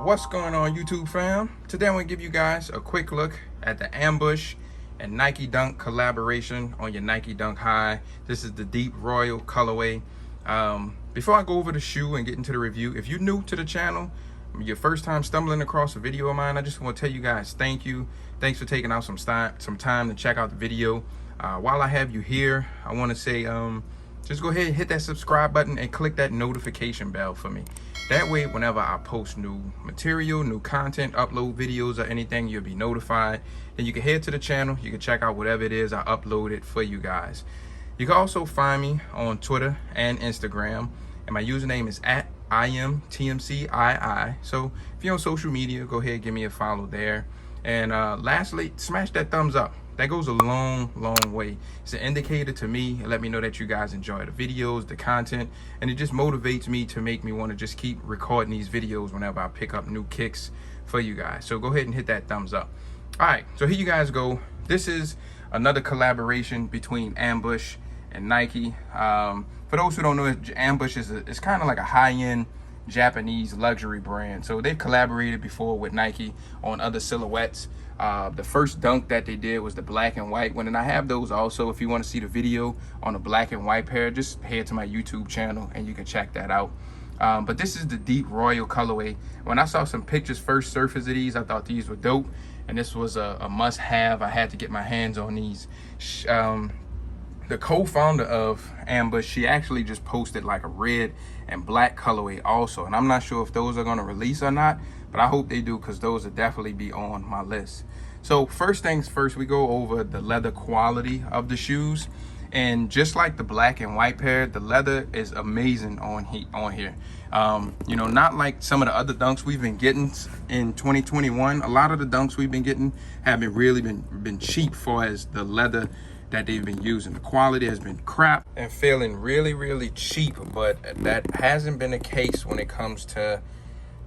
What's going on, YouTube fam? Today I'm going to give you guys a quick look at the Ambush and Nike Dunk collaboration on your Nike Dunk High. This is the Deep Royal colorway. Before I go over the shoe and get into the review, if you're new to the channel, your first time stumbling across a video of mine, I just want to tell you guys thank you. Thanks for taking out some time to check out the video. While I have you here, I want to say just go ahead and hit that subscribe button and click that notification bell for me. That way, whenever I post new material, new content, upload videos or anything, you'll be notified. Then you can head to the channel, you can check out whatever it is I uploaded for you guys. You can also find me on Twitter and Instagram, and my username is @IamTMCII. So if you're on social media, go ahead and give me a follow there. And lastly, smash that thumbs up. That goes a long way. It's an indicator to me. Let me know that you guys enjoy the videos, the content, and it just motivates me to make me want to just keep recording these videos whenever I pick up new kicks for you guys. So go ahead and hit that thumbs up. All right, so here you guys go. This is another collaboration between Ambush and Nike. For those who don't know, Ambush is kind of like a high-end Japanese luxury brand. So they've collaborated before with Nike on other silhouettes. The first dunk that they did was the black and white one, and I have those also. If you want to see the video on the black and white pair, just head to my YouTube channel and you can check that out. But this is the Deep Royal colorway. When I saw some pictures first surface of these, I thought these were dope, and this was a must-have. I had to get my hands on these. The co-founder of Ambush, she actually just posted like a red and black colorway also, and I'm not sure if those are going to release or not, but I hope they do, because those will definitely be on my list. So first things first, we go over the leather quality of the shoes. And just like the black and white pair, the leather is amazing on here. You know, not like some of the other dunks we've been getting in 2021. A lot of the dunks we've been getting have been cheap for as the leather that they've been using. The quality has been crap and feeling really cheap, but that hasn't been the case when it comes to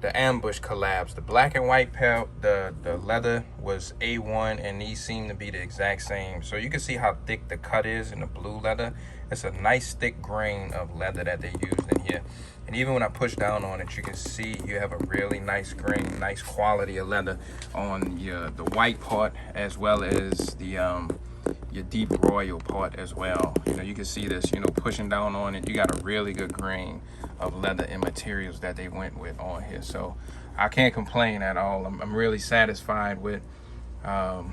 the Ambush collabs. The black and white pair, the leather was A1, and these seem to be the exact same. So you can see how thick the cut is in the blue leather. It's a nice thick grain of leather that they used in here. And even when I push down on it, you can see you have a really nice grain, nice quality of leather on the white part, as well as the your Deep Royal part as well. You know, you can see this, you know, pushing down on it, you got a really good grain of leather and materials that they went with on here. So I can't complain at all. I'm really satisfied with the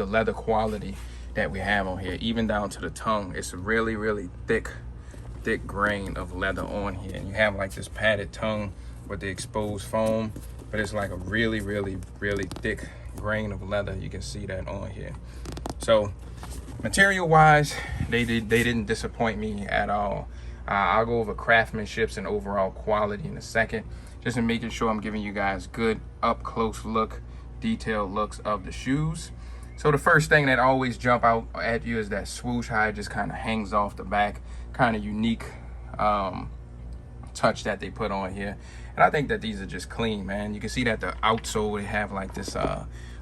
leather quality that we have on here, even down to the tongue. It's a really thick grain of leather on here, and you have like this padded tongue with the exposed foam, but it's like a really thick grain of leather. You can see that on here. So material wise, they didn't disappoint me at all. I'll go over craftsmanships and overall quality in a second, just in making sure I'm giving you guys good up close look, detailed looks of the shoes. So the first thing that always jump out at you is that swoosh high just kind of hangs off the back, kind of unique touch that they put on here. And I think that these are just clean, man. You can see that the outsole, they have like this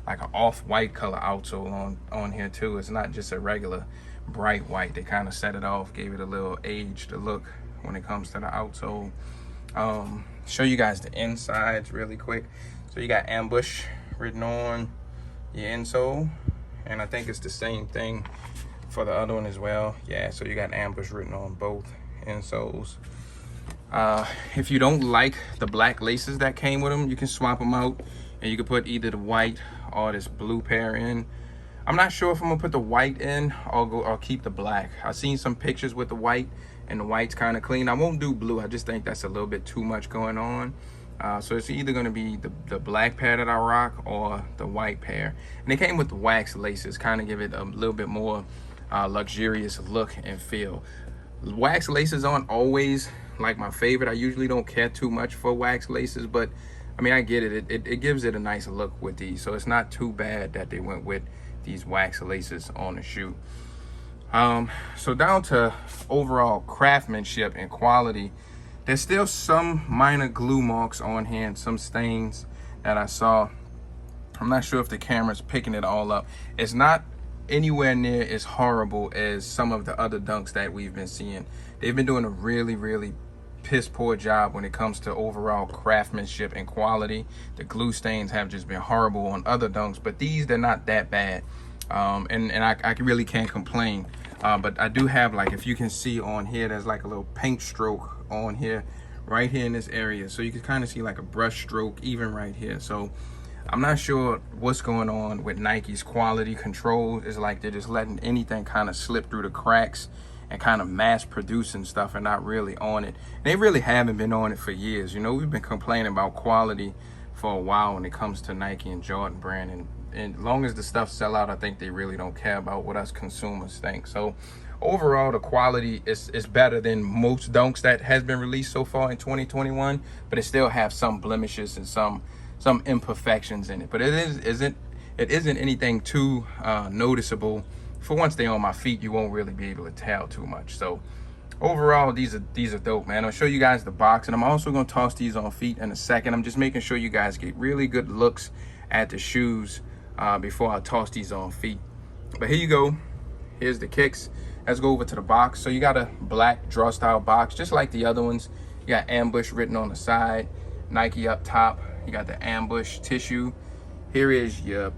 like an off-white color outsole on here too. It's not just a regular bright white. They kind of set it off, gave it a little aged look when it comes to the outsole. Show you guys the insides really quick. So you got Ambush written on the insole, and I think it's the same thing for the other one as well. Yeah, so you got Ambush written on both insoles. If you don't like the black laces that came with them, you can swap them out, and you can put either the white or this blue pair in. I'm not sure if I'm gonna put the white in or keep the black. I've seen some pictures with the white, and the white's kind of clean. I won't do blue. I just think that's a little bit too much going on. So it's either gonna be the black pair that I rock or the white pair. And they came with the wax laces, kind of give it a little bit more luxurious look and feel. Wax laces aren't always like my favorite. I usually don't care too much for wax laces, but I mean, I get it. It gives it a nice look with these. So it's not too bad that they went with these wax laces on the shoe. So down to overall craftsmanship and quality, there's still some minor glue marks on here and some stains that I saw. I'm not sure if the camera's picking it all up. It's not anywhere near as horrible as some of the other dunks that we've been seeing. They've been doing a really piss poor job when it comes to overall craftsmanship and quality. The glue stains have just been horrible on other dunks, but these, they're not that bad. And I really can't complain. But I do have, like, if you can see on here, there's like a little paint stroke on here, right here in this area. So you can kind of see like a brush stroke even right here. So I'm not sure what's going on with Nike's quality control. It's like they're just letting anything kind of slip through the cracks and kind of mass producing stuff and not really on it. They really haven't been on it for years. You know, we've been complaining about quality for a while when it comes to Nike and Jordan brand. And as long as the stuff sell out, I think they really don't care about what us consumers think. So overall, the quality is better than most dunks that has been released so far in 2021, but it still have some blemishes and some imperfections in it. But it isn't anything too noticeable. For once they're on my feet, you won't really be able to tell too much. So overall, these are dope, man. I'll show you guys the box, and I'm also gonna toss these on feet in a second. I'm just making sure you guys get really good looks at the shoes before I toss these on feet. But here you go. Here's the kicks. Let's go over to the box. So you got a black draw style box, just like the other ones. You got ambush written on the side, Nike up top. You got the ambush tissue. Here is your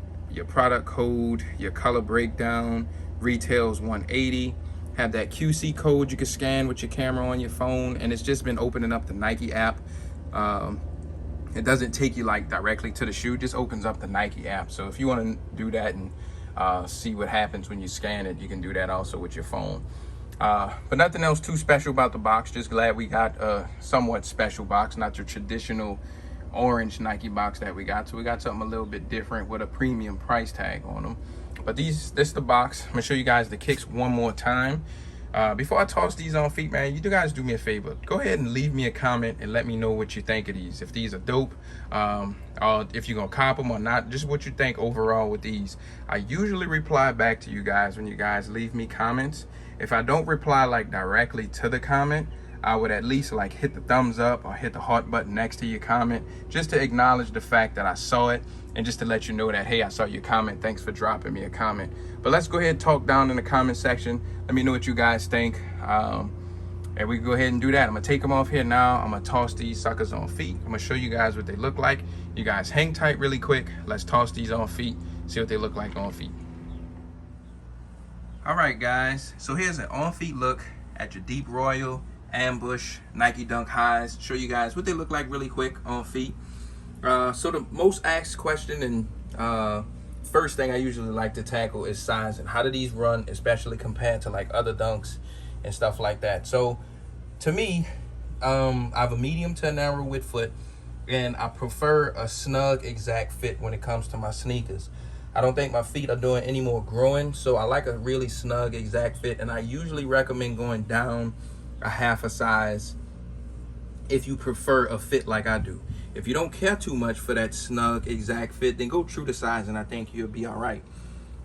product code, your color breakdown. Retails 180. Have that QC code you can scan with your camera on your phone, and it's just been opening up the Nike app. It doesn't take you like directly to the shoe, just opens up the Nike app. So if you want to do that and see what happens when you scan it, you can do that also with your phone. But nothing else too special about the box. Just glad we got a somewhat special box, not your traditional orange Nike box that we got. So we got something a little bit different with a premium price tag on them. But this is the box. I'm gonna show you guys the kicks one more time. Before I toss these on feet, man, you guys do me a favor. Go ahead and leave me a comment and let me know what you think of these. If these are dope, or if you're gonna cop them or not, just what you think overall with these. I usually reply back to you guys when you guys leave me comments. If I don't reply like directly to the comment, I would at least like hit the thumbs up or hit the heart button next to your comment, just to acknowledge the fact that I saw it, and just to let you know that, hey, I saw your comment. Thanks for dropping me a comment. But let's go ahead and talk down in the comment section. Let me know what you guys think. And we can go ahead and do that. I'm gonna take them off here now. I'm gonna toss these suckers on feet. I'm gonna show you guys what they look like. You guys hang tight really quick. Let's toss these on feet, see what they look like on feet. All right, guys. So here's an on feet look at your Deep Royal Ambush Nike Dunk Highs. Show you guys what they look like really quick on feet. So the most asked question and first thing I usually like to tackle is size and how do these run, especially compared to like other dunks and stuff like that. So to me, I have a medium to a narrow width foot, and I prefer a snug exact fit when it comes to my sneakers. I don't think my feet are doing any more growing, so I like a really snug exact fit, and I usually recommend going down a half a size if you prefer a fit like I do. If you don't care too much for that snug exact fit, then go true to size and I think you'll be all right.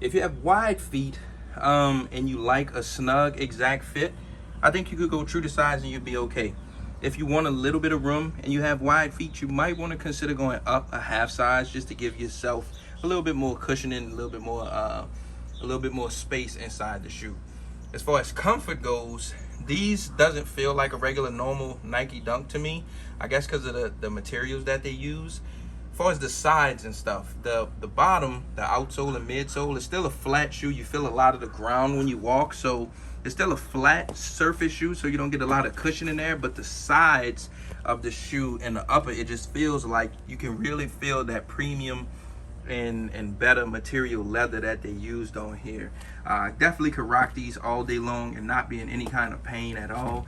If you have wide feet and you like a snug exact fit, I think you could go true to size and you'll be okay. If you want a little bit of room and you have wide feet, you might want to consider going up a half size just to give yourself a little bit more cushioning, a little bit more space inside the shoe. As far as comfort goes, these doesn't feel like a regular normal Nike Dunk to me. I guess because of the materials that they use. As far as the sides and stuff, the bottom, the outsole and midsole is still a flat shoe. You feel a lot of the ground when you walk, so it's still a flat surface shoe, so you don't get a lot of cushion in there. But the sides of the shoe and the upper, it just feels like you can really feel that premium and better material leather that they used on here. Definitely could rock these all day long and not be in any kind of pain at all.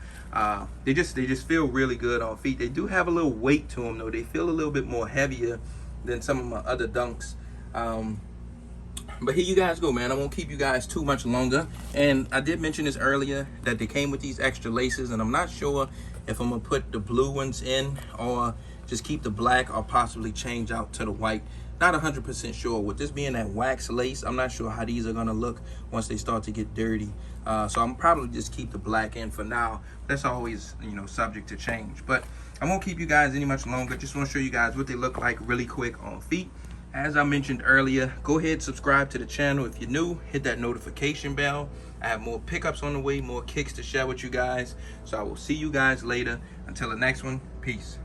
They just feel really good on feet. They do have a little weight to them though. They feel a little bit more heavier than some of my other dunks. But here you guys go, man. I won't keep you guys too much longer. And I did mention this earlier that they came with these extra laces, and I'm not sure if I'm gonna put the blue ones in or just keep the black or possibly change out to the white. Not 100% sure. With this being that wax lace, I'm not sure how these are gonna look once they start to get dirty. So I'm probably just keep the black in for now. That's always, you know, subject to change. But I won't keep you guys any much longer. Just want to show you guys what they look like really quick on feet. As I mentioned earlier, go ahead, subscribe to the channel if you're new. Hit that notification bell. I have more pickups on the way, more kicks to share with you guys. So I will see you guys later. Until the next one, peace.